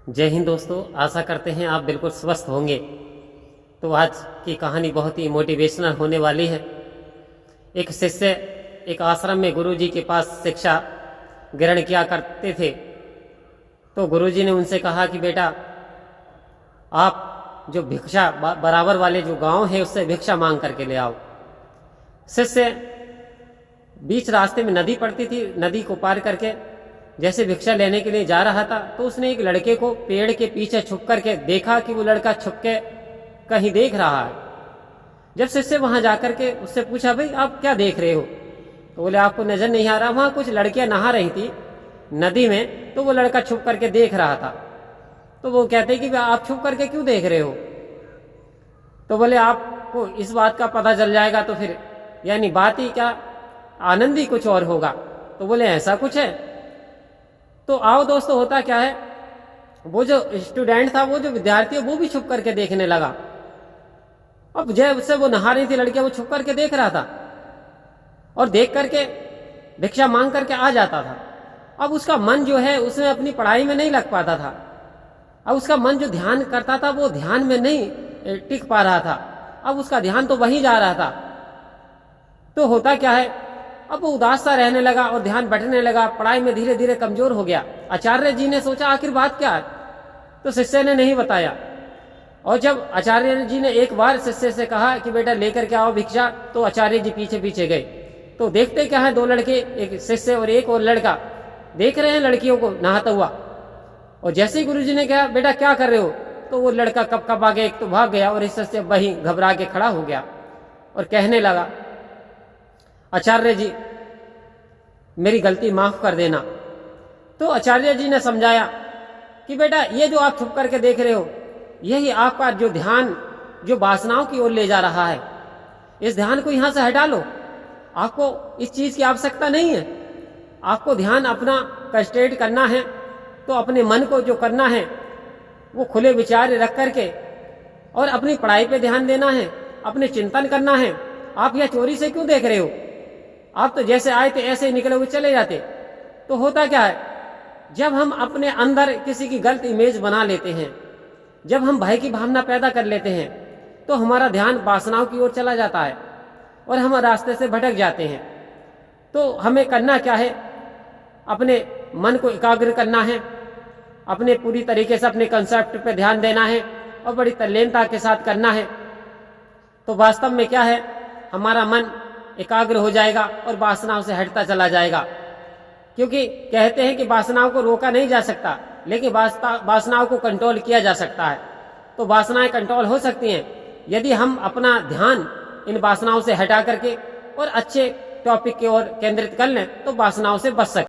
जय हिंद दोस्तों, आशा करते हैं आप बिल्कुल स्वस्थ होंगे। तो आज की कहानी बहुत ही मोटिवेशनल होने वाली है। एक शिष्य एक आश्रम में गुरुजी के पास शिक्षा ग्रहण किया करते थे। तो गुरुजी ने उनसे कहा कि बेटा, आप जो भिक्षा बराबर वाले जो गांव है उससे भिक्षा मांग करके ले आओ। शिष्य बीच रास्ते में नदी पड़ती थी, नदी को पार करके जैसे भिक्षा लेने के लिए जा रहा था तो उसने एक लड़के को पेड़ के पीछे छुप करके देखा कि वो लड़का छुप के कहीं देख रहा है। जब शिष्य वहां जाकर के उससे पूछा, भाई आप क्या देख रहे हो? तो बोले, आपको नजर नहीं आ रहा? वहां कुछ लड़कियां नहा रही थी नदी में, तो वो लड़का छुप करके देख रहा था। तो वो कहते कि आप छुप करके क्यों देख रहे हो? तो बोले, आपको इस बात का पता चल जाएगा तो फिर यानी बात ही क्या, आनंद ही कुछ और होगा। तो बोले, ऐसा कुछ है? तो आओ दोस्तों, होता क्या है, वो जो स्टूडेंट था, वो जो विद्यार्थी है, वो भी छुप करके देखने लगा। अब जब से वो नहा रही थी लड़कियां, वो छुप करके देख रहा था और देख करके भिक्षा मांग करके आ जाता था। अब उसका मन जो है उसमें अपनी पढ़ाई में नहीं लग पाता था। अब उसका मन जो ध्यान करता था वो ध्यान में नहीं टिक पा रहा था। अब उसका ध्यान तो वहीं जा रहा था। तो होता क्या है, अब वो उदास सा रहने लगा और ध्यान बटने लगा, पढ़ाई में धीरे धीरे कमजोर हो गया। आचार्य जी ने सोचा आखिर बात क्या है, तो शिष्य ने नहीं बताया। और जब आचार्य जी ने एक बार शिष्य से कहा कि बेटा लेकर के आओ भिक्षा, तो आचार्य जी पीछे पीछे गए। तो देखते क्या है, दो लड़के, एक शिष्य और एक और लड़का देख रहे हैं लड़कियों को नहाता हुआ। और जैसे ही गुरुजी ने कहा, बेटा क्या कर रहे हो, तो वो लड़का कब कब आगे एक तो भाग गया और इस शिष्य वहीं घबरा के खड़ा हो गया और कहने लगा, आचार्य जी मेरी गलती माफ कर देना। तो आचार्य जी ने समझाया कि बेटा, ये जो आप छुप करके देख रहे हो, यही आपका जो ध्यान जो वासनाओं की ओर ले जा रहा है, इस ध्यान को यहां से हटा लो। आपको इस चीज की आवश्यकता नहीं है। आपको ध्यान अपना कंसंट्रेट करना है, तो अपने मन को जो करना है वो खुले विचार रख करके और अपनी पढ़ाई पे ध्यान देना है, अपने चिंतन करना है। आप यह चोरी से क्यों देख रहे हो? आप तो जैसे आए थे ऐसे ही निकले हुए चले जाते। तो होता क्या है, जब हम अपने अंदर किसी की गलत इमेज बना लेते हैं, जब हम भय की भावना पैदा कर लेते हैं, तो हमारा ध्यान वासनाओं की ओर चला जाता है और हम रास्ते से भटक जाते हैं। तो हमें करना क्या है, अपने मन को एकाग्र करना है, अपने पूरी तरीके से अपने कंसेप्ट पे ध्यान देना है और बड़ी तल्लीनता के साथ करना है। तो वास्तव में क्या है, हमारा मन एकाग्र हो जाएगा और वासनाओं से हटता चला जाएगा। क्योंकि कहते हैं कि वासनाओं को रोका नहीं जा सकता, लेकिन वासनाओं को कंट्रोल किया जा सकता है। तो वासनाएं कंट्रोल हो सकती हैं यदि हम अपना ध्यान इन वासनाओं से हटा करके और अच्छे टॉपिक की ओर केंद्रित कर लें, तो वासनाओं से बच सकते हैं।